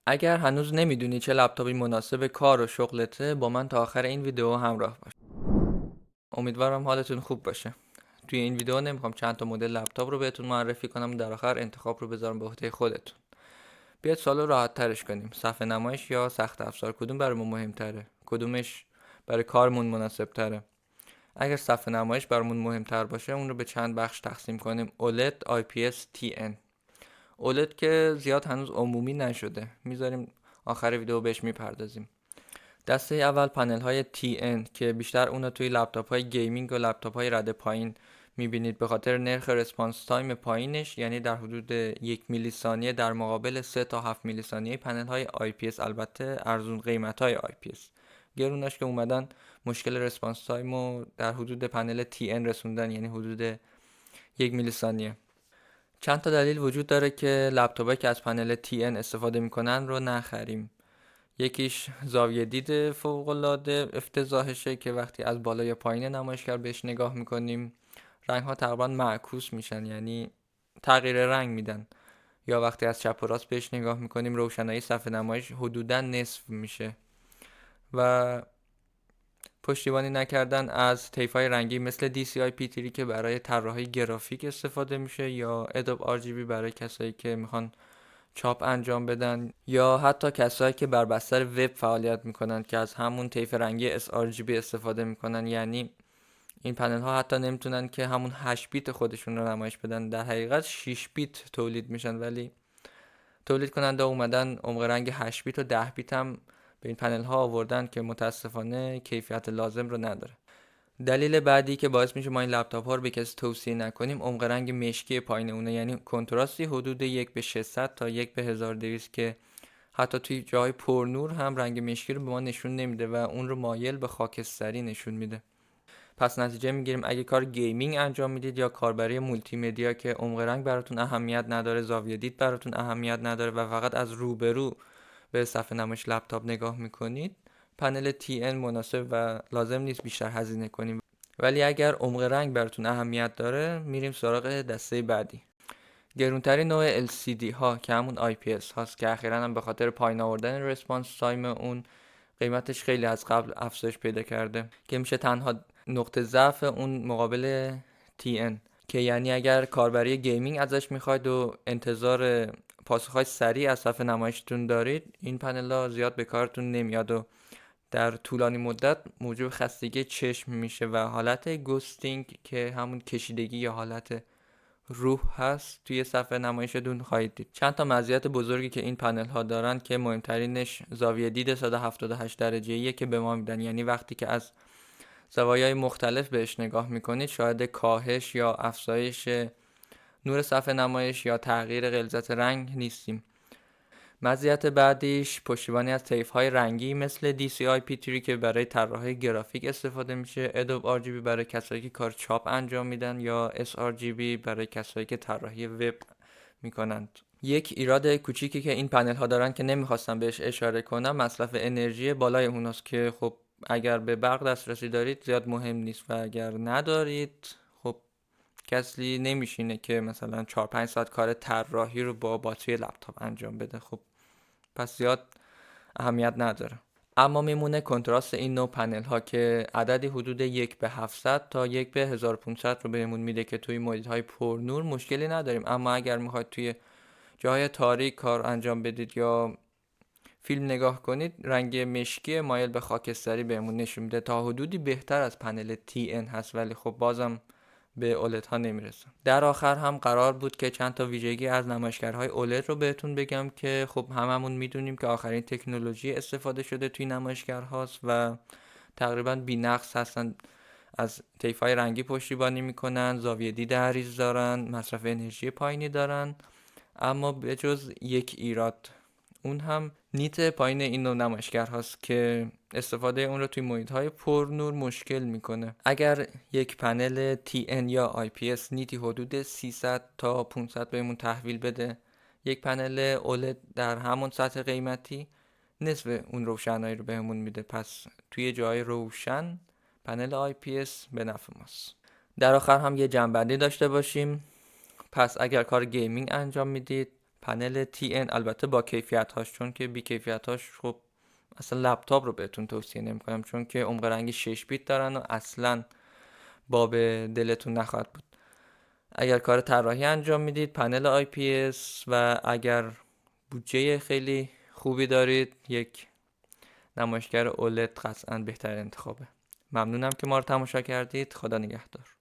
اگر هنوز نمیدونی چه لپتاپی مناسب کار و شغلته، با من تا آخر این ویدیو همراه باش. امیدوارم حالتون خوب باشه. توی این ویدیو نمیخوام چند تا مدل لپتاپ رو بهتون معرفی کنم و در آخر انتخاب رو بذارم به عهده خودتون. بیاید سوالو راحت ترش کنیم. صفحه نمایش یا سخت افزار، کدوم برامون مهمتره؟ کدومش برای کارمون مناسب تره؟ اگر صفحه نمایش برامون مهمتر باشه، اون رو به چند بخش تقسیم کنیم: OLED، IPS، TN. OLED که زیاد هنوز عمومی نشده، میذاریم آخر ویدیو بهش میپردازیم. دسته اول پنل های TN که بیشتر اونو توی لپتاپ های گیمینگ و لپتاپ های رده پایین میبینید، به خاطر نرخ رسپانس تایم پایینش، یعنی در حدود 1 میلی ثانیه در مقابل 3 تا 7 میلی ثانیه پنل های IPS. البته ارزون قیمت های IPS گروناش که اومدن مشکل رسپانس تایم رو در حدود پنل TN رسوندن، یعنی حدود 1 میلی ثانیه. چند تا دلیل وجود داره که لپتاپایی که از پنل TN استفاده میکنن رو نخریم. یکیش زاویه دید فوق‌العاده افتضاحشه که وقتی از بالا یا پایین نمایشگر بهش نگاه میکنیم، رنگ ها تقریبا معکوس میشن، یعنی تغییر رنگ میدن. یا وقتی از چپ و راست بهش نگاه میکنیم، روشنایی صفحه نمایش حدوداً نصف میشه. و پشتیبانی نکردن از طیف‌های رنگی مثل DCI P3 که برای طراحی گرافیک استفاده میشه، یا Adobe RGB برای کسایی که میخوان چاپ انجام بدن، یا حتی کسایی که بر بستر وب فعالیت میکنن که از همون طیف رنگی sRGB استفاده میکنن. یعنی این پنل ها حتی نمیتونن که همون 8 بیت خودشون رو نمایش بدن، در حقیقت 6 بیت تولید میشن، ولی تولید کننده اومدن عمق رنگ 8 بیت و 10 بیت هم به این پنل ها آوردن که متاسفانه کیفیت لازم رو نداره. دلیل بعدی که باعث میشه ما این لپتاپ ها رو به کسی توصیه نکنیم، عمق رنگ مشکی پایین اونه، یعنی کنتراستی حدود 1:600 تا 1:1200 که حتی توی جای پرنور هم رنگ مشکی رو به ما نشون نمیده و اون رو مایل به خاکستری نشون میده. پس نتیجه میگیریم اگه کار گیمینگ انجام میدید یا کاربری مولتی مدیا که عمق رنگ براتون اهمیت نداره، زاویه دید براتون اهمیت نداره و فقط از روبرو به صفحه نمایش لپتاپ نگاه میکنید، پنل TN مناسب و لازم نیست بیشتر هزینه کنیم. ولی اگر عمق رنگ براتون اهمیت داره، میریم سراغ دسته بعدی. گرونترین نوع LCD ها که همون IPS هاست که اخیراً هم به خاطر پایین آوردن رسپانس تایم اون قیمتش خیلی از قبل افزایش پیدا کرده، که میشه تنها نقطه ضعف اون مقابل TN، که یعنی اگر کاربری گیمینگ ازش میخواید و انتظار پاسخهای سریع از صفحه نمایشتون دارید، این پنل ها زیاد به کارتون نمیاد و در طولانی مدت موجب خستگی چشم میشه و حالت گوستینگ که همون کشیدگی یا حالت روح هست توی صفحه نمایشتون خواهید دید. چند تا مزیت بزرگی که این پنل ها دارن که مهمترینش زاویه دید 178 درجه‌ایه که به ما میدن، یعنی وقتی که از زوایای مختلف بهش نگاه میکنید، شاهد کاهش یا افزایش نور صفحه نمایش یا تغییر غلظت رنگ نیستیم. مزیت بعدیش پشتیبانی از طیف‌های رنگی مثل DCI P3 که برای طراحی گرافیک استفاده میشه، Adobe RGB برای کسایی که کار چاپ انجام میدن، یا sRGB برای کسایی که طراحی وب میکنند. یک ایراد کوچیکی که این پنل ها دارن که نمیخواستم بهش اشاره کنم، مصرف انرژی بالای اوناست که خب اگر به برق دسترسی دارید زیاد مهم نیست و اگر ندارید خب کسی نمیشینه که مثلا 4-5 ساعت کار طراحی رو با باتری لپتاپ انجام بده، خب پس زیاد اهمیت نداره. اما میمونه کنتراست این نوع پنل ها که عددی حدود 1:700 تا 1:1500 رو بهمون میده که توی محیط های پر نور مشکلی نداریم، اما اگر میخواید توی جای تاریک کار انجام بدید یا فیلم نگاه کنید، رنگ مشکی مایل به خاکستری بهمون نشون میده. تا حدودی بهتر از پنل TN هست، ولی خب بازم به اولد ها نمیرسه. در آخر هم قرار بود که چند تا ویژگی از نمایشگرهای اولد رو بهتون بگم که خب هممون میدونیم که آخرین تکنولوژی استفاده شده توی نمایشگرهاست و تقریبا بی‌نقص هستن. از طیف‌های رنگی پشتیبانی میکنن، زاویه دید عریض دارن، مصرف انرژی پایینی دارن، اما به جز یک ایراد، اون هم نیت پایین این نوع نمایشگر هاست که استفاده اون رو توی محیط های پر نور مشکل میکنه. اگر یک پنل TN یا IPS نیتی حدود 300 تا 500 بهمون تحویل بده، یک پنل OLED در همون سطح قیمتی نصف اون روشنایی رو بهمون میده. پس توی جای روشن پنل IPS به نفع ماست. در آخر هم یه جنبندی داشته باشیم. پس اگر کار گیمینگ انجام میدید، پنل TN البته با کیفیت هاش، چون که بی کیفیت هاش خب اصلا لپتاپ رو بهتون توصیه نمیکنم، چون که عمق رنگی 6 بیت دارن و اصلا باب دلتون نخواهد بود. اگر کار طراحی انجام میدید پنل IPS و اگر بودجه خیلی خوبی دارید یک نمایشگر OLED قطعا بهتر انتخابه. ممنونم که ما رو تماشا کردید. خدا نگهدار.